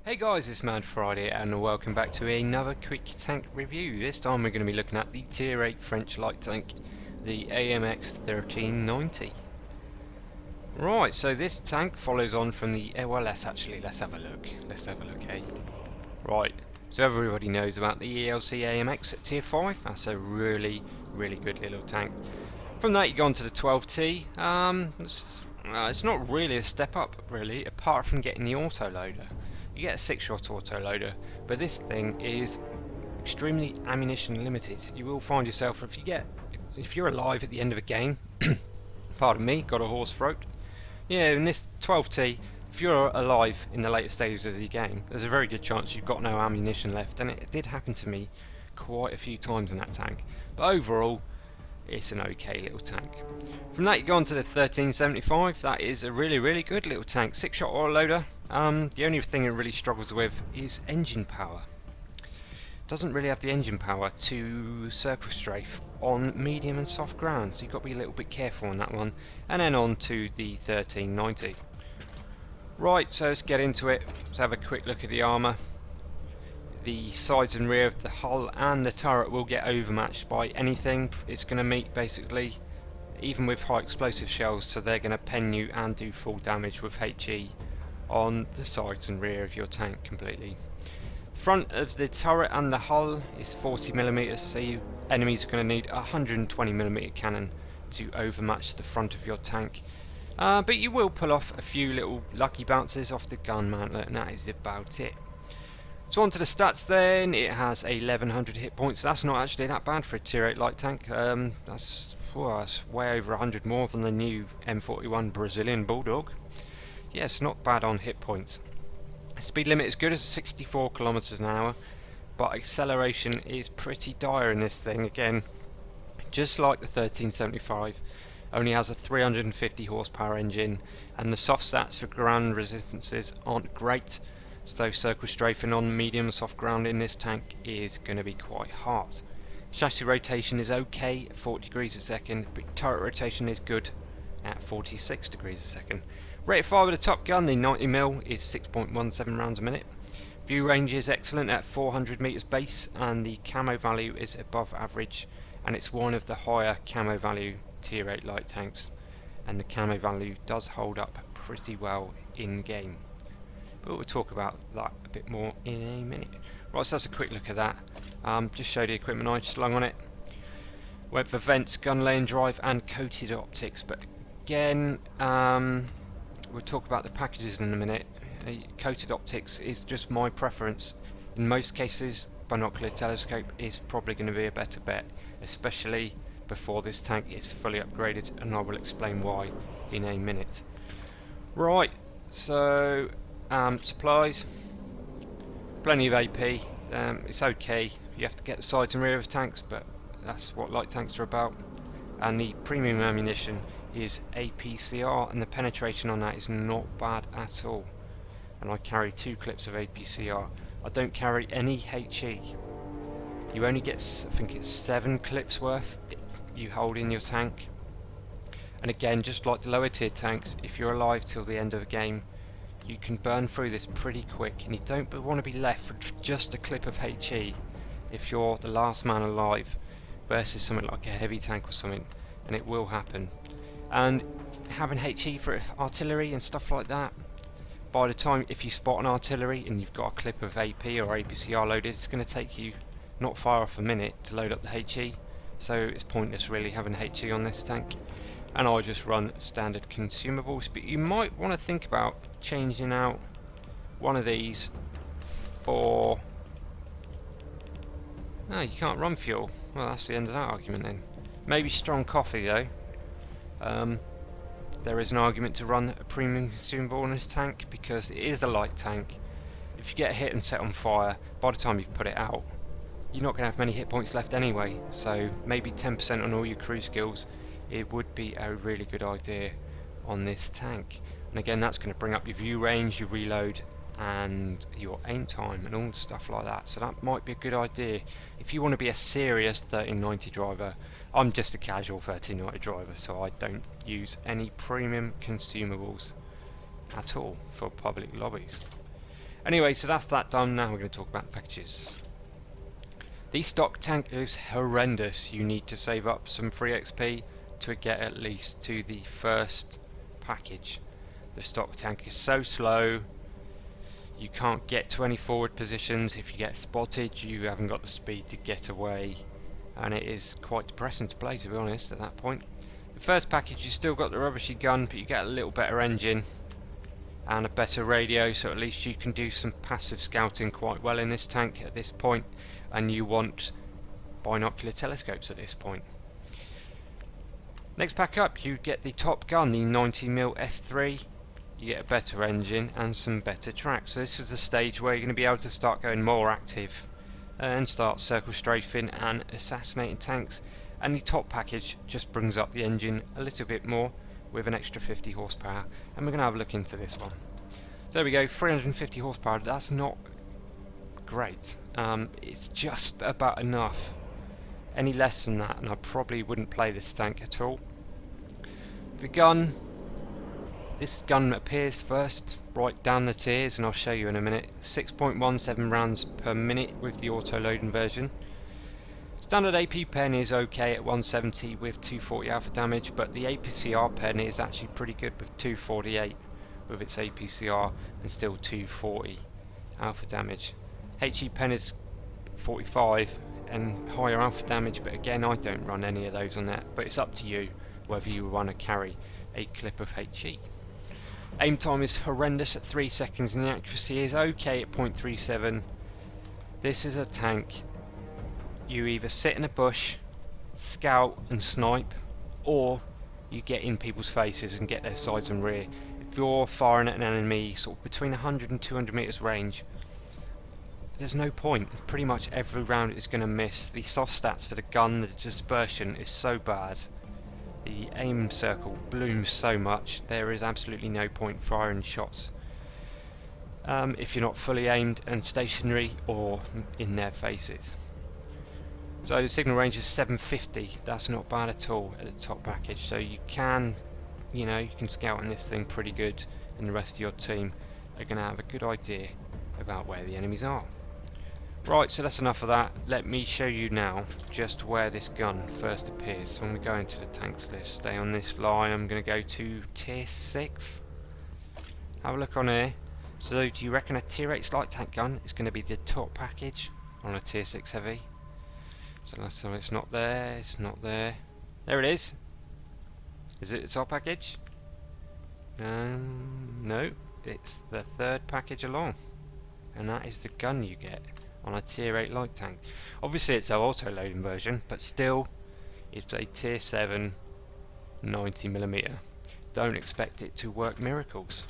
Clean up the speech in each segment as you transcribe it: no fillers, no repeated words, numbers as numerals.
Hey guys, it's Mad Friday and welcome back to another quick tank review. This time we're going to be looking at the Tier 8 French light tank, the AMX 1390. Right, so this tank follows on from the... well, let's have a look. Eh? Right, so everybody knows about the ELC AMX at Tier 5. That's a really good little tank. From that you go on to the 12T. It's not really a step up, really, apart from getting the autoloader. You get a 6-shot autoloader, but this thing is extremely ammunition limited. You will find yourself, if you're alive at the end of a game, pardon me, got a hoarse throat. Yeah, in this 12T, if you're alive in the later stages of the game, there's a very good chance you've got no ammunition left, and it did happen to me quite a few times in that tank. But overall, it's an okay little tank. From that you go on to the 1375. That is a really good little tank. 6-shot autoloader. The only thing it really struggles with is engine power. Doesn't really have the engine power to circle strafe on medium and soft ground, so you've got to be a little bit careful on that one. And then on to the 1390. Right, so let's get into it. Let's have a quick look at the armour. The sides and rear of the hull and the turret will get overmatched by anything it's going to meet, basically, even with high explosive shells, so they're going to pen you and do full damage with HE on the sides and rear of your tank completely. The front of the turret and the hull is 40mm, so enemies are going to need a 120mm cannon to overmatch the front of your tank. But you will pull off a few little lucky bounces off the gun mantlet, and that is about it. So on to the stats then. It has 1100 hit points. That's not actually that bad for a Tier 8 light tank. That's way over 100 more than the new M41 Brazilian Bulldog. Yes, not bad on hit points. Speed limit is good as 64 kilometers an hour, but acceleration is pretty dire in this thing. Again, just like the 1375, only has a 350 horsepower engine, and the soft stats for ground resistances aren't great. So circle strafing on medium and soft ground in this tank is going to be quite hard. Chassis rotation is okay at 40 degrees a second, but turret rotation is good at 46 degrees a second. Rate of fire with a Top Gun, the 90mm, is 6.17 rounds a minute. View range is excellent at 400 meters base, and the camo value is above average, and it's one of the higher camo value Tier 8 light tanks, and the camo value does hold up pretty well in game. But we'll talk about that a bit more in a minute. Right, so that's a quick look at that. Just show the equipment I slung on it. Went for vents, gun lane drive and coated optics, but again, we'll talk about the packages in a minute. Coated optics is just my preference. In most cases, binocular telescope is probably going to be a better bet, especially before this tank is fully upgraded, and I will explain why in a minute. Right, so supplies, plenty of AP. It's okay, you have to get the sides and rear of tanks, but that's what light tanks are about. And the premium ammunition is APCR, and the penetration on that is not bad at all. And I carry 2 clips of APCR. I don't carry any HE. You only get, I think it's 7 clips worth you hold in your tank. And again, just like the lower tier tanks, if you're alive till the end of the game, you can burn through this pretty quick, and you don't want to be left with just a clip of HE if you're the last man alive versus something like a heavy tank or something, and it will happen. And having HE for artillery and stuff like that, by the time, if you spot an artillery and you've got a clip of AP or APCR loaded, it's going to take you not far off a minute to load up the HE, so it's pointless really having HE on this tank. And I just run standard consumables, but you might want to think about changing out one of these for... no, you can't run fuel. Well, that's the end of that argument then. Maybe strong coffee though. There is an argument to run a premium consumable in this tank because it is a light tank. If you get hit and set on fire, by the time you've put it out, you're not going to have many hit points left anyway, so maybe 10% on all your crew skills. It would be a really good idea on this tank. And again, that's going to bring up your view range, your reload and your aim time and all stuff like that, so that might be a good idea if you want to be a serious 1390 driver. I'm just a casual 1390 driver, so I don't use any premium consumables at all for public lobbies. Anyway, so that's that done. Now we're going to talk about packages. The stock tank is horrendous. You need to save up some free XP to get at least to the first package. The stock tank is so slow, you can't get to any forward positions. If you get spotted, you haven't got the speed to get away, and it is quite depressing to play, to be honest, at that point. The first package, you still got the rubbishy gun, but you get a little better engine and a better radio, so at least you can do some passive scouting quite well in this tank at this point, and you want binocular telescopes at this point. Next pack up, you get the top gun, the 90mm F3. You get a better engine and some better tracks. So this is the stage where you're going to be able to start going more active and start circle strafing and assassinating tanks. And the top package just brings up the engine a little bit more with an extra 50 horsepower. And we're going to have a look into this one. So there we go, 350 horsepower. That's not great. It's just about enough. Any less than that and I probably wouldn't play this tank at all. The gun, this gun appears first right down the tiers, and I'll show you in a minute. 6.17 rounds per minute with the auto loading version. Standard AP pen is okay at 170 with 240 alpha damage, but the APCR pen is actually pretty good with 248 with its APCR and still 240 alpha damage. HE pen is 45 and higher alpha damage, but again I don't run any of those on that, but it's up to you whether you want to carry a clip of HE. Aim time is horrendous at 3 seconds and the accuracy is okay at 0.37. This is a tank you either sit in a bush, scout and snipe, or you get in people's faces and get their sides and rear. If you're firing at an enemy sort of between 100 and 200 meters range, there's no point. Pretty much every round is going to miss. The soft stats for the gun, the dispersion is so bad. The aim circle blooms so much, there is absolutely no point firing shots if you're not fully aimed and stationary or in their faces. So the signal range is 750, that's not bad at all at the top package, so you can scout on this thing pretty good, and the rest of your team are going to have a good idea about where the enemies are. Right, so that's enough of that. Let me show you now just where this gun first appears. So I'm going to go into the tanks list, stay on this line, I'm going to go to tier 6. Have a look on here. So do you reckon a tier 8 light tank gun is going to be the top package on a tier 6 heavy? So last time it's not there, it's not there. There it is. Is it the top package? No, it's the third package along. And that is the gun you get on a tier 8 light tank. Obviously it's an auto loading version, but still it's a tier 7 90mm. Don't expect it to work miracles.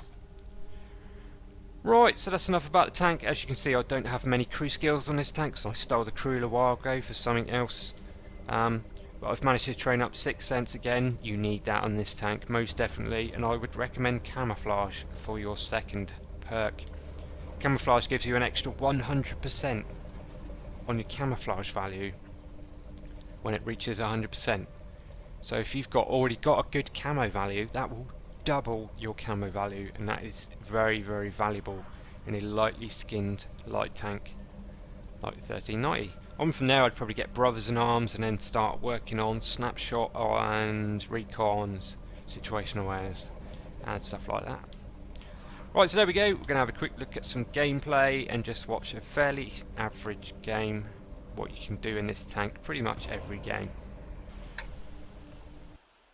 Right, so that's enough about the tank. As you can see, I don't have many crew skills on this tank, so I stole the crew a while ago for something else. But I've managed to train up 6th sense again. You need that on this tank, most definitely, and I would recommend camouflage for your second perk. Camouflage gives you an extra 100% on your camouflage value when it reaches 100%. So if you've already got a good camo value, that will double your camo value, and that is very, very valuable in a lightly skinned light tank like 1390. On from there I'd probably get brothers in arms and then start working on snapshot and recons, situation awareness and stuff like that. Right, so there we go. We're going to have a quick look at some gameplay and just watch a fairly average game, what you can do in this tank pretty much every game.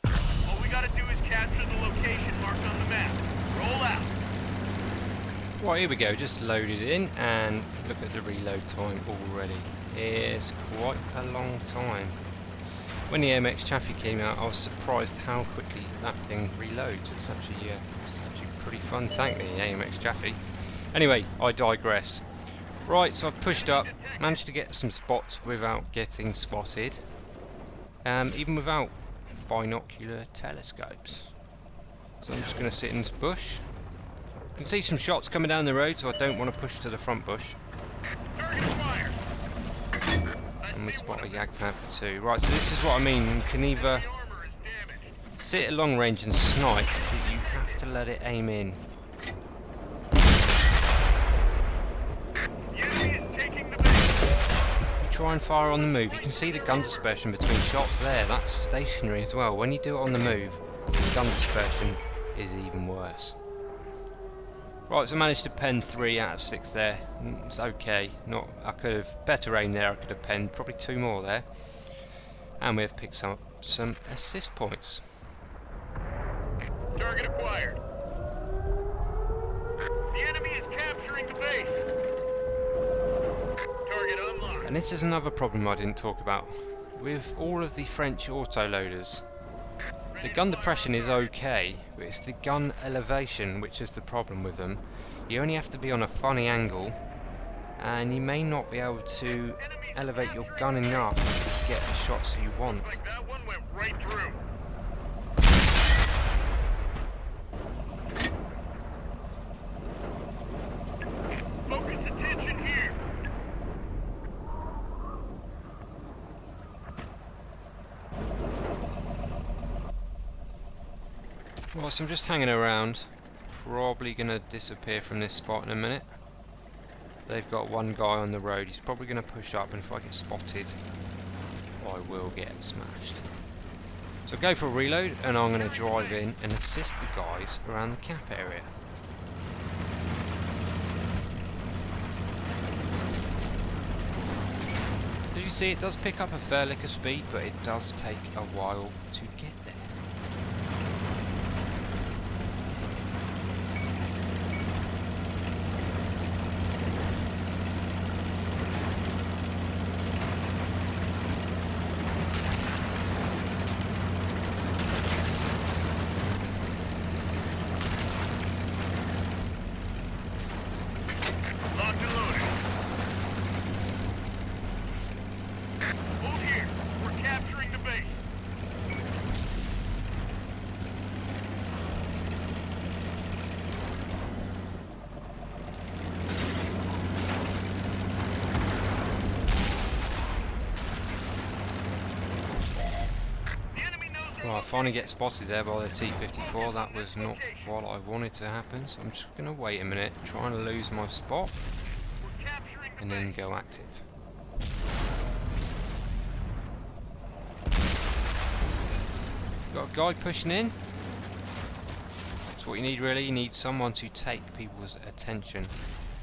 All we gotta do is capture the location marked on the map. Roll out. Right, here we go, just loaded in and look at the reload time already. It's quite a long time. When the AMX Chaffee came out, I was surprised how quickly that thing reloads. It's actually a pretty fun tank, the AMX Chaffee. Anyway, I digress. Right, so I've pushed up, managed to get some spots without getting spotted, even without binocular telescopes. So I'm just going to sit in this bush. You can see some shots coming down the road, so I don't want to push to the front bush. And we spot a Yag Panther too. Right, so this is what I mean. You can either sit at long range and snipe, but you have to let it aim in. try and fire on the move, you can see the gun dispersion between shots there. That's stationary as well. When you do it on the move, the gun dispersion is even worse. Right, so I managed to pen 3 out of 6 there. It's okay. I could have better aim there. I could have penned probably 2 more there, and we have picked up some assist points. Target acquired. The enemy is capturing the base. Target unlocked. And this is another problem I didn't talk about. With all of the French autoloaders, the gun depression is okay, but it's the gun elevation which is the problem with them. You only have to be on a funny angle, and you may not be able to elevate your gun enough to get the shots you want. Like that one went right through. Focus attention here. Well, so I'm just hanging around, probably going to disappear from this spot in a minute. They've got one guy on the road, he's probably going to push up, and if I get spotted, I will get smashed. So go for a reload, and I'm going to drive in and assist the guys around the cap area. As you see, it does pick up a fair lick of speed, but it does take a while to get there. Locked and loaded. Hold here. We're capturing the base. Well, I finally get spotted there by the T-54. That was not what I wanted to happen, so I'm just going to wait a minute, trying to lose my spot, We're capturing the and then base. go active. Got a guy pushing in. That's what you need really. You need someone to take people's attention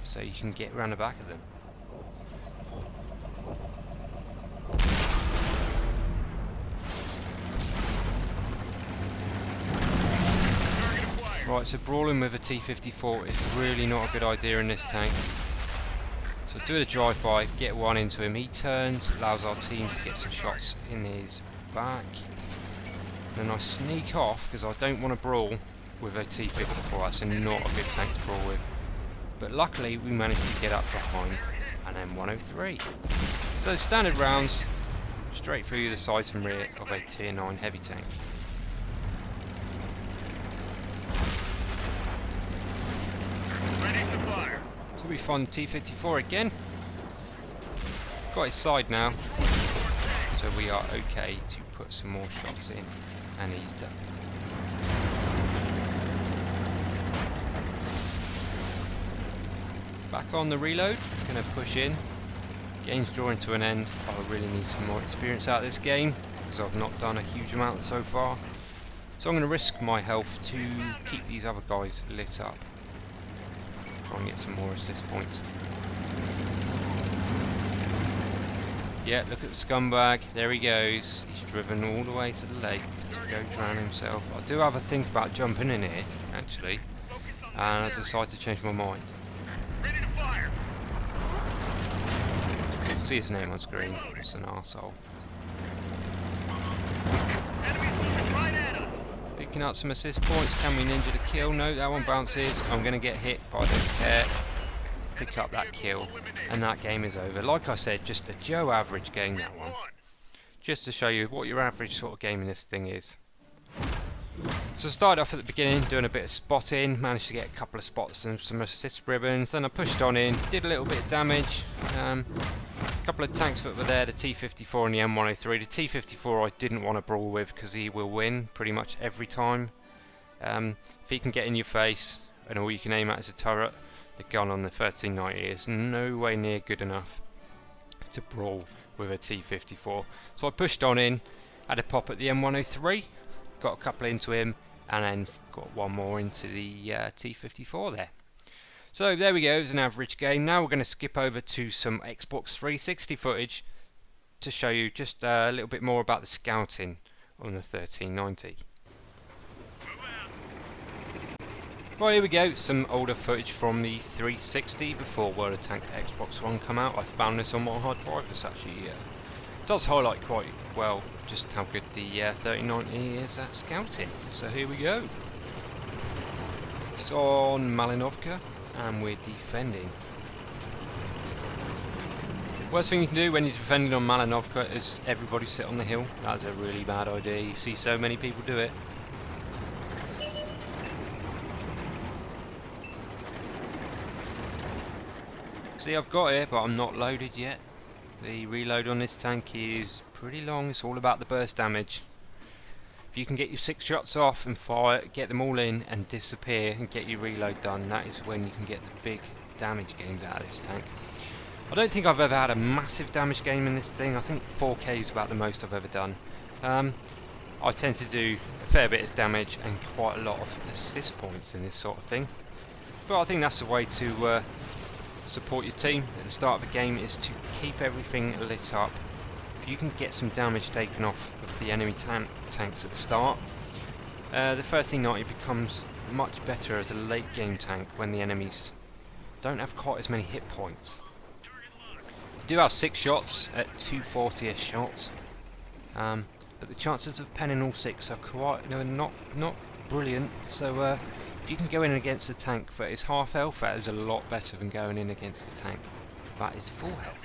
so you can get around the back of them. Target acquired. Right, so brawling with a T-54 is really not a good idea in this tank. So do a drive-by, get one into him. He turns, allows our team to get some shots in his back. Then I sneak off because I don't want to brawl with a T-54. That's not a good tank to brawl with. But luckily we managed to get up behind an M103. So standard rounds, straight through the sides and rear of a tier 9 heavy tank. Ready to fire. So we find the T-54 again. Got his side now, so we are okay to put some more shots in, and he's done. Back on the reload, gonna push in. Game's drawing to an end. I really need some more experience out of this game because I've not done a huge amount so far. So I'm gonna risk my health to keep these other guys lit up. Try and get some more assist points. Yeah, look at the scumbag. There he goes. He's driven all the way to the lake to go drown himself. I do have a think about jumping in here, actually, and I decided to change my mind. Ready to fire. See his name on screen. It's an arsehole. Enemies moving right at us. Picking up some assist points. Can we ninja the kill? No, that one bounces. I'm going to get hit, but I don't care. Pick up that kill, and that game is over. Like I said, just a Joe average game, that one. Just to show you what your average sort of game in this thing is. So I started off at the beginning doing a bit of spotting, managed to get a couple of spots and some assist ribbons, then I pushed on in, did a little bit of damage, a couple of tanks that were there, the T-54 and the M103. The T-54 I didn't want to brawl with because he will win pretty much every time. If he can get in your face and all you can aim at is a turret, the gun on the 1390 is no way near good enough to brawl with a T-54. So I pushed on in, had a pop at the M103, got a couple into him, and then got one more into the T-54 there. So there we go, it was an average game. Now we're going to skip over to some Xbox 360 footage to show you just a little bit more about the scouting on the 1390. Right, here we go, some older footage from the 360 before World of Tanks Xbox One come out. I found this on my hard drive. This actually does highlight quite well just how good the 1390 is at scouting. So here we go. It's on Malinovka and we're defending. Worst thing you can do when you're defending on Malinovka is everybody sit on the hill. That's a really bad idea. You see so many people do it. See, I've got it, but I'm not loaded yet. The reload on this tank is pretty long. It's all about the burst damage. If you can get your 6 shots off and fire, get them all in and disappear and get your reload done, that is when you can get the big damage games out of this tank. I don't think I've ever had a massive damage game in this thing. I think 4k is about the most I've ever done. I tend to do a fair bit of damage and quite a lot of assist points in this sort of thing. But I think that's the way to support your team at the start of a game, is to keep everything lit up. If you can get some damage taken off of the enemy tanks at the start, the 1390 becomes much better as a late game tank when the enemies don't have quite as many hit points. You do have 6 shots at 240 a shot, but the chances of penning all 6 are quite not brilliant. So if you can go in against a tank that is half health, that is a lot better than going in against a tank that is full health.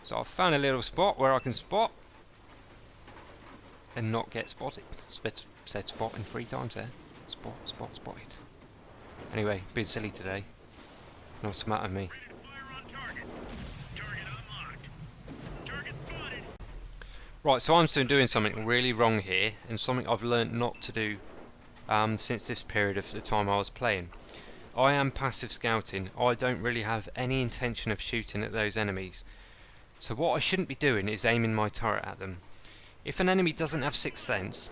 So I've found a little spot where I can spot and not get spotted. Said spotting 3 times there. Spotted. Anyway, being silly today. Not so matter of me. Right, so I'm still doing something really wrong here, and something I've learnt not to do since this period of the time I was playing. I am passive scouting. I don't really have any intention of shooting at those enemies. So what I shouldn't be doing is aiming my turret at them. If an enemy doesn't have 6th sense,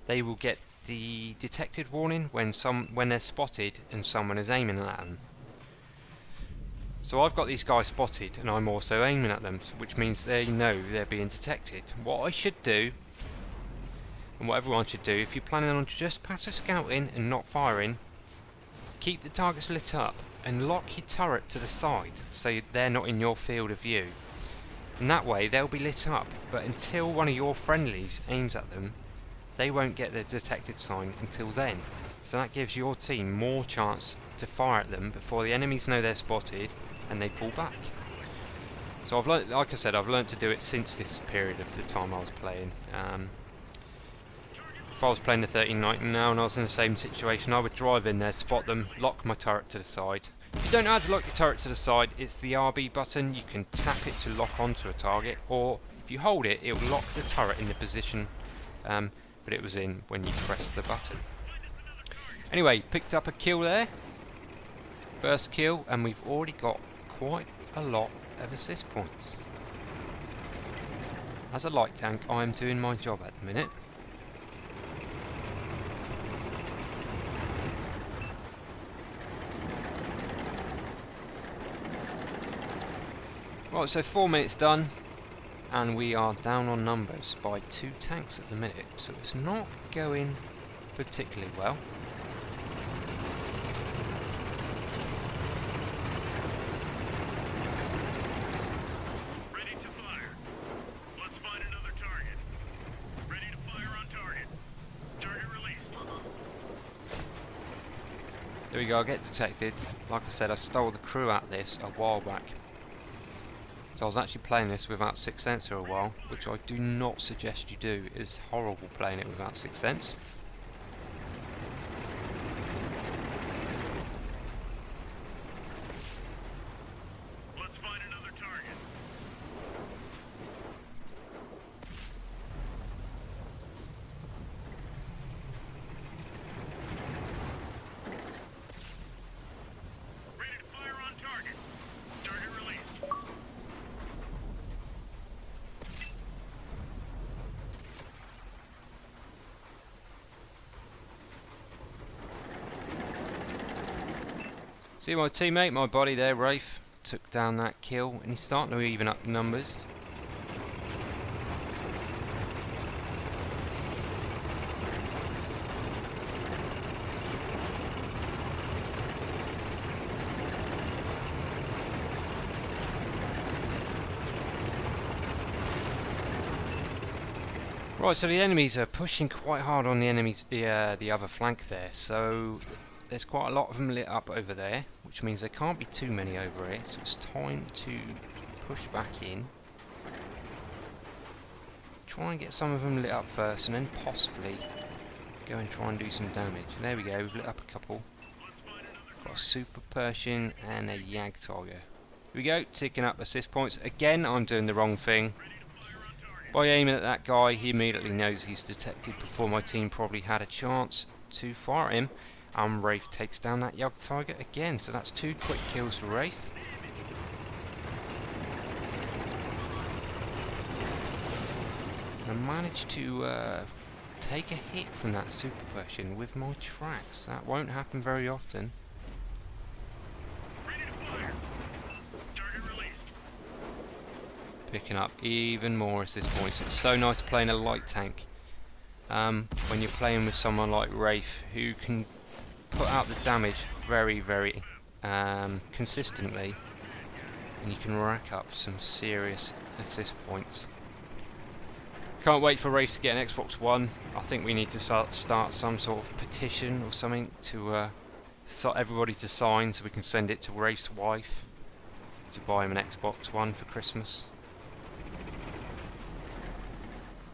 they will get the detected warning when they're spotted and someone is aiming at them. So I've got these guys spotted and I'm also aiming at them, which means they know they're being detected. What I should do, and what everyone should do, if you're planning on just passive scouting and not firing, keep the targets lit up and lock your turret to the side so they're not in your field of view. And that way they'll be lit up, but until one of your friendlies aims at them, they won't get the detected sign until then. So that gives your team more chance to fire at them before the enemies know they're spotted and they pull back. So I've learnt, like I said, I've learnt to do it since this period of the time I was playing. If I was playing the 1390 now and I was in the same situation, I would drive in there, spot them, lock my turret to the side. If you don't know how to lock your turret to the side, it's the RB button. You can tap it to lock onto a target, or if you hold it, it will lock the turret in the position that it was in when you press the button. Anyway, picked up a kill there. First kill, and we've already got quite a lot of assist points. As a light tank, I am doing my job at the minute. Right, so 4 minutes done, and we are down on numbers by 2 tanks at the minute, so it's not going particularly well. Ready to fire. Let's find another target. Ready to fire on target. Target released. There we go, I get detected. Like I said, I stole the crew at this a while back. So I was actually playing this without 6th sense for a while, which I do not suggest you do. It is horrible playing it without 6th sense. Let's find another target. Ready to fire on target. Target released. See my teammate, my buddy there, Rafe, took down that kill, and he's starting to even up the numbers. Right, so the enemies are pushing quite hard on the other flank there, so there's quite a lot of them lit up over there, which means there can't be too many over here, so it's time to push back in. Try and get some of them lit up first, and then possibly go and try and do some damage. There we go, we've lit up a couple. Got a Super Persian and a Yag Tiger. Here we go, ticking up assist points. Again, I'm doing the wrong thing. By aiming at that guy, he immediately knows he's detected before my team probably had a chance to fire at him. And Rafe takes down that Yag Tiger again, so that's 2 quick kills for Rafe. I managed to take a hit from that Super Persian with my tracks. That won't happen very often. Picking up even more assist points. It's so nice playing a light tank when you're playing with someone like Rafe, who can put out the damage very, very consistently, and you can rack up some serious assist points. Can't wait for Rafe to get an Xbox One. I think we need to start some sort of petition or something to everybody to sign, so we can send it to Rafe's wife to buy him an Xbox One for Christmas.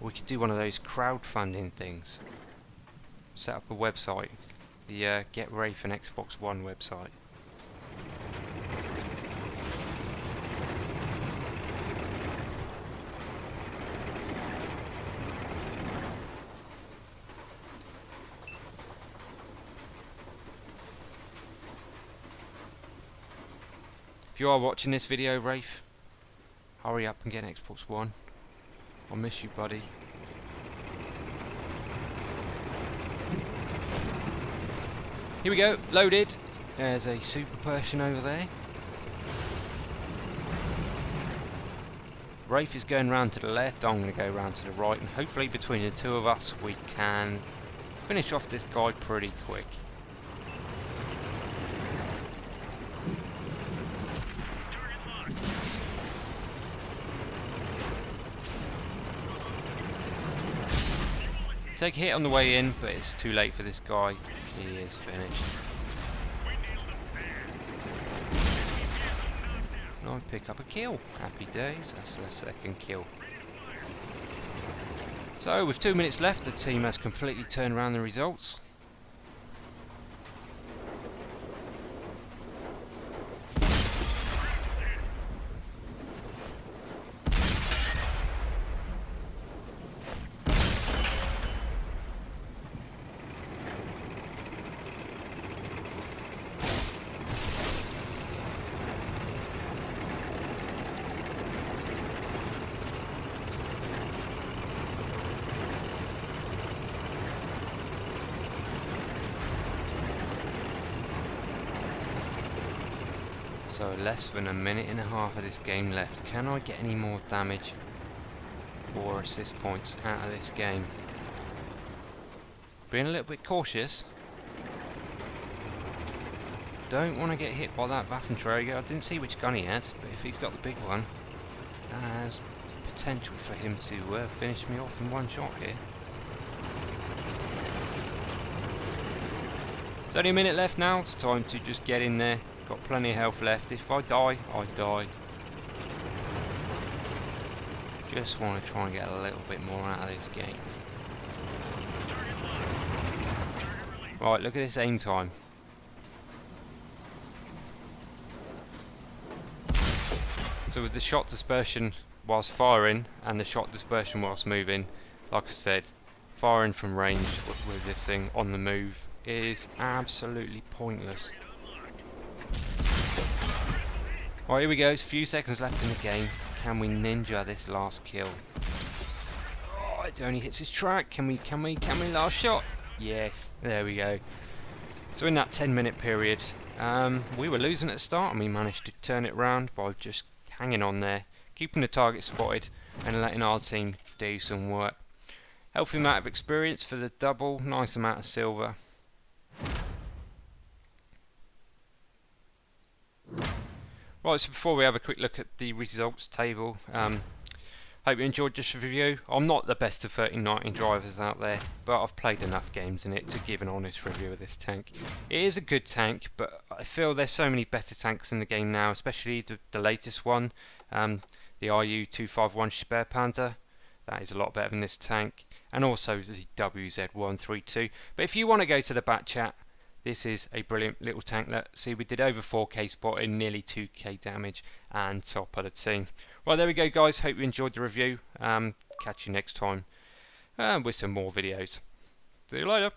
We could do one of those crowdfunding things. Set up a website, the Get Rafe an Xbox One website. If you are watching this video, Rafe, hurry up and get an Xbox One. I'll miss you, buddy. Here we go, loaded. There's a Super Persian over there. Rafe is going round to the left, I'm going to go round to the right, and hopefully between the two of us we can finish off this guy pretty quick. Take a hit on the way in, but it's too late for this guy. He is finished. And I pick up a kill. Happy days. That's the second kill. So with 2 minutes left, the team has completely turned around the results. So less than a minute and a half of this game left. Can I get any more damage or assist points out of this game? Being a little bit cautious. Don't want to get hit by that Waffenträger. I didn't see which gun he had, but if he's got the big one, there's potential for him to finish me off in one shot here. It's only a minute left now. It's time to just get in there. Got plenty of health left. If I die, I die. Just want to try and get a little bit more out of this game. Right, look at this aim time. So with the shot dispersion whilst firing and the shot dispersion whilst moving, like I said, firing from range with this thing on the move is absolutely pointless. Right, here we go. There's a few seconds left in the game. Can we ninja this last kill? Oh, it only hits his track. Can we last shot? Yes, there we go. So in that 10-minute period, we were losing at the start, and we managed to turn it around by just hanging on there, keeping the target spotted, and letting our team do some work. Healthy amount of experience for the double, nice amount of silver. Right, so before we have a quick look at the results table, hope you enjoyed this review. I'm not the best of 1319 drivers out there, but I've played enough games in it to give an honest review of this tank. It is a good tank, but I feel there's so many better tanks in the game now, especially the latest one, the RU251 Spare Panda. That is a lot better than this tank, and also the WZ132. But if you want to go to the back chat, this is a brilliant little tank. Let's see, we did over 4k spotting, nearly 2k damage, and top of the team. Well, there we go, guys. Hope you enjoyed the review. Catch you next time with some more videos. See you later.